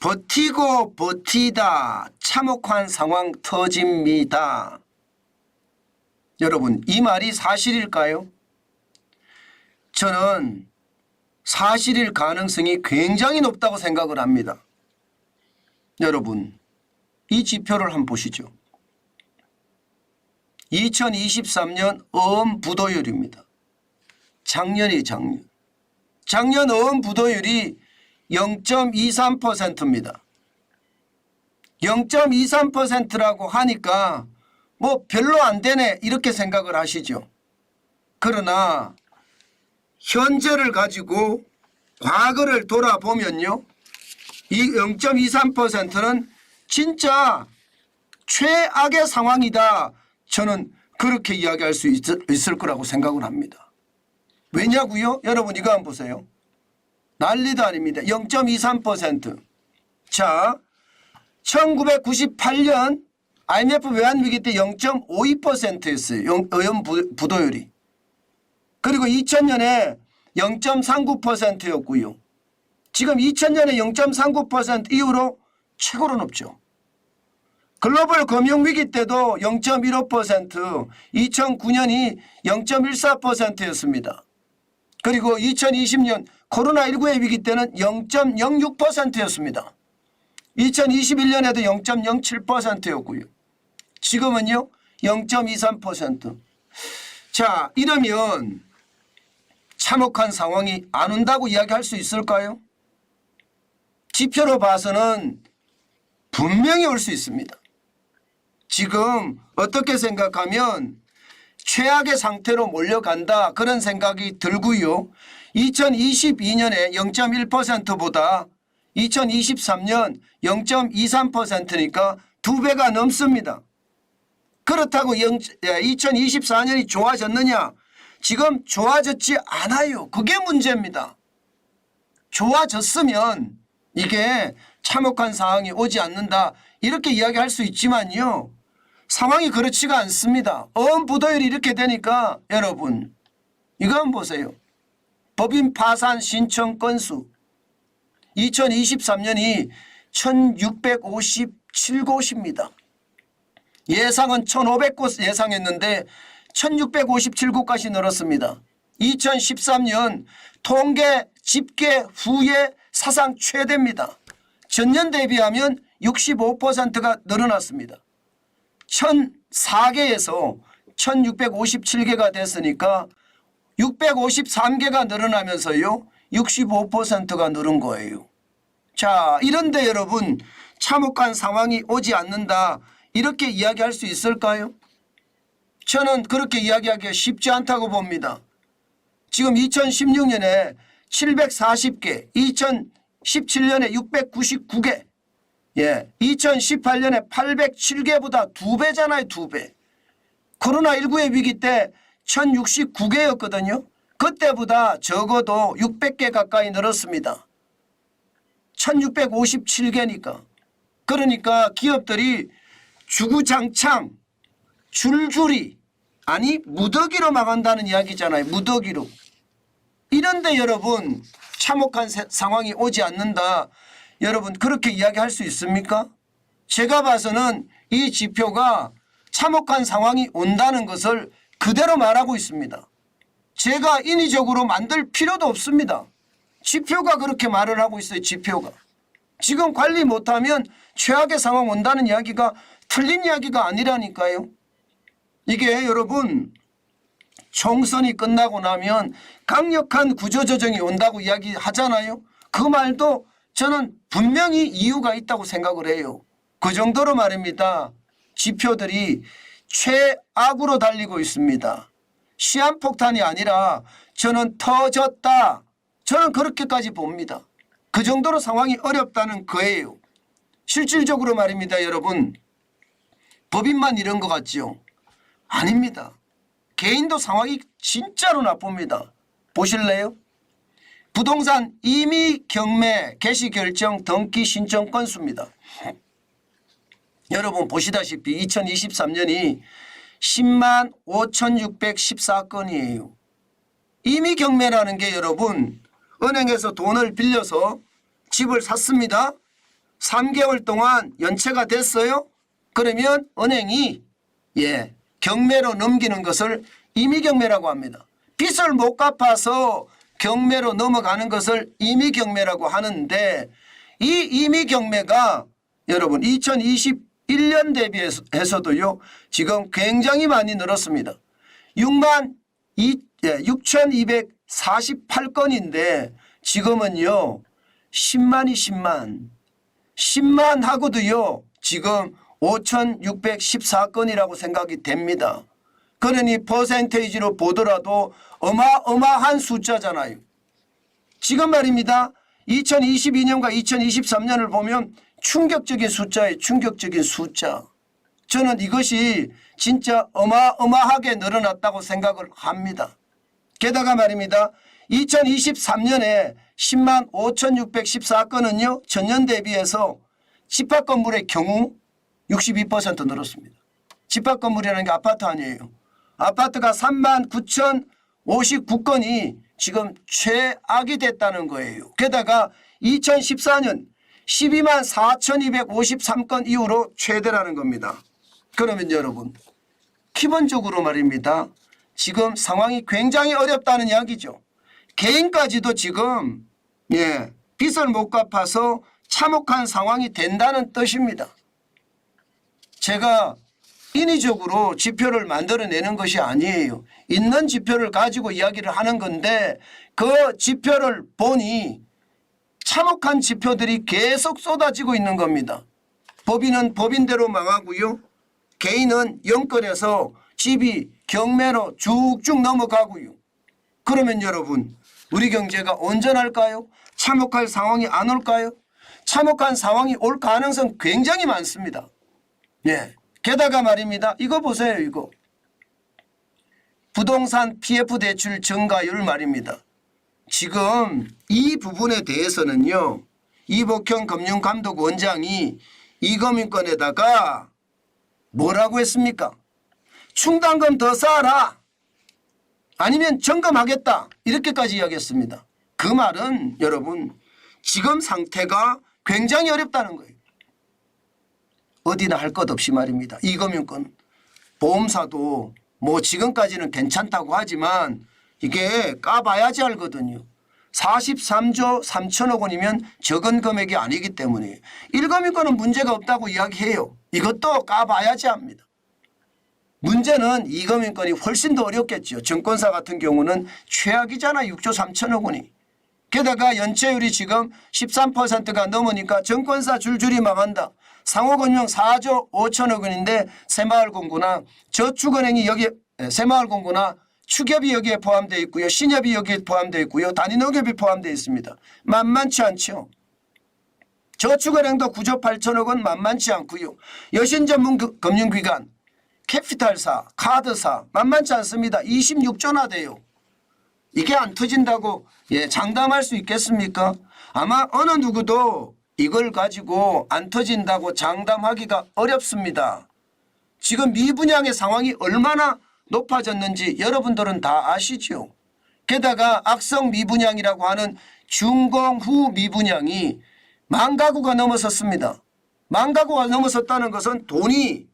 버티고 버티다 참혹한 상황 터집니다. 여러분, 이 말이 사실일까요? 저는 사실일 가능성이 굉장히 높다고 생각을 합니다. 여러분, 이 지표를 한번 보시죠. 2023년 어음 부도율입니다. 작년. 작년 어음 부도율이 0.23%입니다. 0.23%라고 하니까 뭐 별로 안 되네 이렇게 생각을 하시죠. 그러나 현재를 가지고 과거를 돌아보면요, 이 0.23%는 진짜 최악의 상황이다. 저는 그렇게 이야기할 수 있을 거라고 생각을 합니다. 왜냐고요? 여러분 이거 한번 보세요. 난리도 아닙니다. 0.23%. 자, 1998년 IMF 외환위기 때 0.52%였어요. 어음 부도율이. 그리고 2000년에 0.39%였고요. 지금 2000년에 0.39% 이후로 최고로 높죠. 글로벌 금융위기 때도 0.15%, 2009년이 0.14%였습니다. 그리고 2020년 코로나19의 위기 때는 0.06%였습니다. 2021년에도 0.07%였고요. 지금은요 0.23%. 자, 이러면 참혹한 상황이 안 온다고 이야기할 수 있을까요? 지표로 봐서는 분명히 올 수 있습니다. 지금 어떻게 생각하면 최악의 상태로 몰려간다 그런 생각이 들고요. 2022년에 0.1%보다 2023년 0.23%니까 2배가 넘습니다. 그렇다고 2024년이 좋아졌느냐? 지금 좋아졌지 않아요. 그게 문제입니다. 좋아졌으면 이게 참혹한 상황이 오지 않는다 이렇게 이야기할 수 있지만요, 상황이 그렇지가 않습니다. 어음 부도율이 이렇게 되니까 여러분 이거 한번 보세요. 법인 파산 신청 건수 2023년이 1657곳입니다. 예상은 1500곳 예상했는데 1657곳까지 늘었습니다. 2013년 통계 집계 후에 사상 최대입니다. 전년 대비하면 65%가 늘어났습니다. 1004개에서 1657개가 됐으니까 653개가 늘어나면서요 65%가 늘은 거예요. 자, 이런데 여러분 참혹한 상황이 오지 않는다 이렇게 이야기할 수 있을까요? 저는 그렇게 이야기하기가 쉽지 않다고 봅니다. 지금 2016년에 740개, 2017년에 699개, 2018년에 807개보다 2배잖아요. 2배. 코로나19의 위기 때 1069개였거든요. 그때보다 적어도 600개 가까이 늘었습니다. 1657개니까. 그러니까 기업들이 주구장창 줄줄이, 아니 무더기로 망한다는 이야기잖아요. 무더기로. 이런데 여러분 참혹한 상황이 오지 않는다. 여러분 그렇게 이야기할 수 있습니까? 제가 봐서는 이 지표가 참혹한 상황이 온다는 것을 그대로 말하고 있습니다. 제가 인위적으로 만들 필요도 없습니다. 지표가 그렇게 말을 하고 있어요. 지표가. 지금 관리 못하면 최악의 상황 온다는 이야기가 틀린 이야기가 아니라니까요. 이게 여러분 총선이 끝나고 나면 강력한 구조조정이 온다고 이야기하잖아요. 그 말도 저는 분명히 이유가 있다고 생각을 해요. 그 정도로 말입니다. 지표들이 최악으로 달리고 있습니다. 시한폭탄이 아니라 저는 터졌다. 저는 그렇게까지 봅니다. 그 정도로 상황이 어렵다는 거예요. 실질적으로 말입니다. 여러분 법인만 이런 것 같죠? 아닙니다. 개인도 상황이 진짜로 나쁩니다. 보실래요? 부동산 임의 경매 개시 결정 등기 신청 건수입니다. 여러분 보시다시피 2023년이 10만 5,614건이에요. 임의 경매라는 게 여러분 은행에서 돈을 빌려서 집을 샀습니다. 3개월 동안 연체가 됐어요? 그러면 은행이 경매로 넘기는 것을 임의경매라고 합니다. 빚을 못 갚아서 경매로 넘어가는 것을 임의경매라고 하는데 이 임의경매가 여러분 2021년 대비해서도요 지금 굉장히 많이 늘었습니다. 6,248건인데 지금은요 10만 하고도요 지금 5,614건이라고 생각이 됩니다. 그러니 퍼센테이지로 보더라도 어마어마한 숫자잖아요. 지금 말입니다. 2022년과 2023년을 보면 충격적인 숫자에 충격적인 숫자. 저는 이것이 진짜 어마어마하게 늘어났다고 생각을 합니다. 게다가 말입니다. 2023년에 10만 5,614건은요. 전년 대비해서 집합건물의 경우 62% 늘었습니다. 집합건물이라는 게 아파트 아니에요. 아파트가 3만 9,059건이 지금 최악이 됐다는 거예요. 게다가 2014년 12만 4,253건 이후로 최대라는 겁니다. 그러면 여러분 기본적으로 말입니다. 지금 상황이 굉장히 어렵다는 이야기죠. 개인까지도 지금 빚을 못 갚아서 참혹한 상황이 된다는 뜻입니다. 제가 인위적으로 지표를 만들어내는 것이 아니에요. 있는 지표를 가지고 이야기를 하는 건데 그 지표를 보니 참혹한 지표들이 계속 쏟아지고 있는 겁니다. 법인은 법인대로 망하고요. 개인은 영끌해서 집이 경매로 쭉쭉 넘어가고요. 그러면 여러분 우리 경제가 온전할까요? 참혹할 상황이 안 올까요? 참혹한 상황이 올 가능성 굉장히 많습니다. 게다가 말입니다. 이거 보세요. 이거 부동산 PF 대출 증가율 말입니다. 지금 이 부분에 대해서는요. 이복형 금융감독원장이 이금융권에다가 뭐라고 했습니까? 충당금 더 쌓아라. 아니면 점검하겠다. 이렇게까지 이야기했습니다. 그 말은 여러분 지금 상태가 굉장히 어렵다는 거예요. 어디나 할 것 없이 말입니다. 이금융권 보험사도 뭐 지금까지는 괜찮다고 하지만 이게 까봐야지 알거든요. 43조 3천억 원이면 적은 금액이 아니기 때문에 1금융권은 문제가 없다고 이야기해요. 이것도 까봐야지 합니다. 문제는 2금융권이 훨씬 더 어렵겠죠. 증권사 같은 경우는 최악이잖아. 6조 3천억 원이. 게다가 연체율이 지금 13%가 넘으니까 증권사 줄줄이 망한다. 상호금융 4조 5천억 원인데 새마을공고나 저축은행이 여기에 새마을공고나 축협이 여기에 포함되어 있고요. 신협이 여기에 포함되어 있고요. 단위농협이 포함되어 있습니다. 만만치 않죠. 저축은행도 9조 8천억 원 만만치 않고요. 여신전문금융기관, 캐피탈사, 카드사 만만치 않습니다. 26조나 돼요. 이게 안 터진다고 장담할 수 있겠습니까? 아마 어느 누구도 이걸 가지고 안 터진다고 장담하기가 어렵습니다. 지금 미분양의 상황이 얼마나 높아졌는지 여러분들은 다 아시죠. 게다가 악성 미분양이라고 하는 준공후 미분양이 10,000가구가 넘어섰습니다. 10,000가구가 넘어섰다는 것은 돈이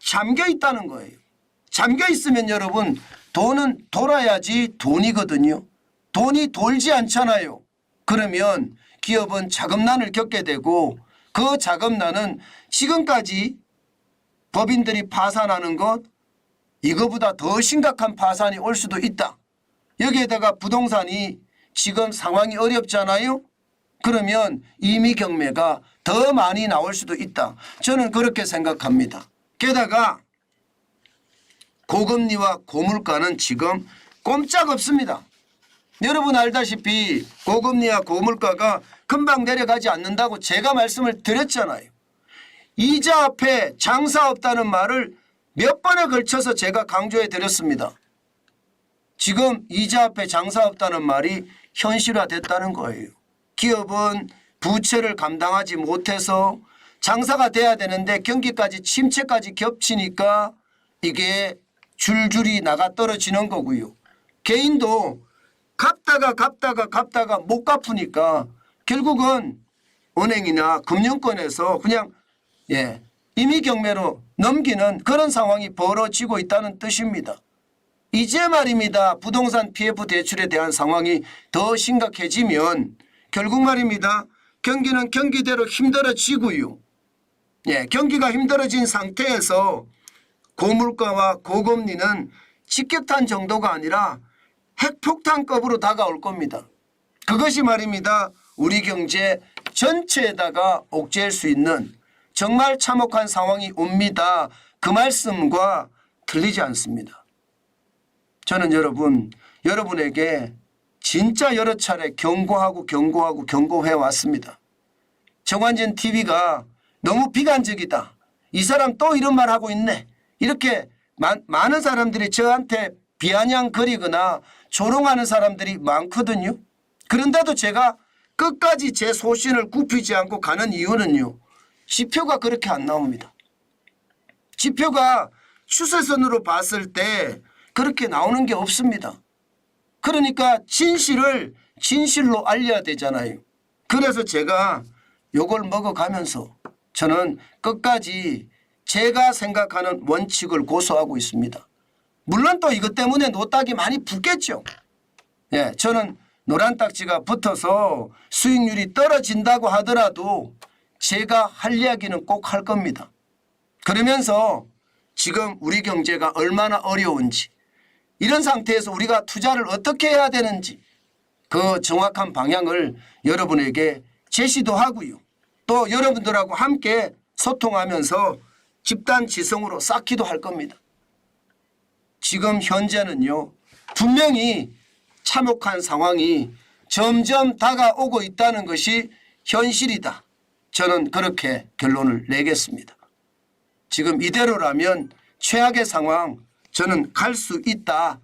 잠겨 있다는 거예요. 잠겨 있으면 여러분 돈은 돌아야지 돈이거든요. 돈이 돌지 않잖아요. 그러면 기업은 자금난을 겪게 되고 그 자금난은 지금까지 법인들이 파산하는 것 이거보다 더 심각한 파산이 올 수도 있다. 여기에다가 부동산이 지금 상황이 어렵잖아요. 그러면 임의경매가 더 많이 나올 수도 있다. 저는 그렇게 생각합니다. 게다가 고금리와 고물가는 지금 꼼짝없습니다. 여러분 알다시피 고금리와 고물가가 금방 내려가지 않는다고 제가 말씀을 드렸잖아요. 이자 앞에 장사 없다는 말을 몇 번에 걸쳐서 제가 강조해 드렸습니다. 지금 이자 앞에 장사 없다는 말이 현실화됐다는 거예요. 기업은 부채를 감당하지 못해서 장사가 돼야 되는데 경기까지 침체까지 겹치니까 이게 줄줄이 나가 떨어지는 거고요. 개인도 갚다가 못 갚으니까 결국은 은행이나 금융권에서 그냥 임의경매로 넘기는 그런 상황이 벌어지고 있다는 뜻입니다. 이제 말입니다. 부동산 PF 대출에 대한 상황이 더 심각해지면 결국 말입니다. 경기는 경기대로 힘들어지고요. 경기가 힘들어진 상태에서 고물가와 고금리는 직격탄 정도가 아니라 핵폭탄급으로 다가올 겁니다. 그것이 말입니다. 우리 경제 전체에다가 옥죄일 수 있는 정말 참혹한 상황이 옵니다. 그 말씀과 틀리지 않습니다. 저는 여러분에게 진짜 여러 차례 경고해 왔습니다. 정관진 TV가 너무 비관적이다. 이 사람 또 이런 말 하고 있네. 이렇게 많은 사람들이 저한테 비아냥거리거나 조롱하는 사람들이 많거든요. 그런데도 제가 끝까지 제 소신을 굽히지 않고 가는 이유는요. 지표가 그렇게 안 나옵니다. 지표가 추세선으로 봤을 때 그렇게 나오는 게 없습니다. 그러니까 진실을 진실로 알려야 되잖아요. 그래서 제가 요걸 먹어가면서 저는 끝까지 제가 생각하는 원칙을 고수하고 있습니다. 물론 또 이것 때문에 노딱이 많이 붙겠죠. 저는 노란 딱지가 붙어서 수익률이 떨어진다고 하더라도 제가 할 이야기는 꼭 할 겁니다. 그러면서 지금 우리 경제가 얼마나 어려운지 이런 상태에서 우리가 투자를 어떻게 해야 되는지 그 정확한 방향을 여러분에게 제시도 하고요. 또 여러분들하고 함께 소통하면서 집단지성으로 쌓기도 할 겁니다. 지금 현재는요. 분명히 참혹한 상황이 점점 다가오고 있다는 것이 현실이다. 저는 그렇게 결론을 내겠습니다. 지금 이대로라면 최악의 상황 저는 갈 수 있다.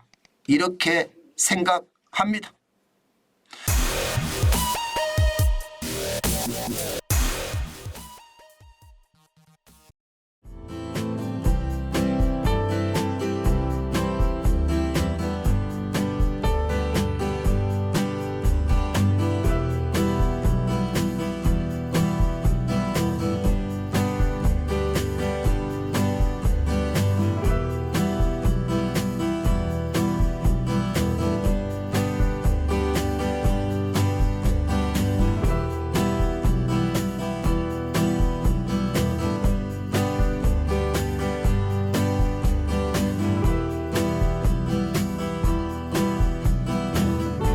이렇게 생각합니다.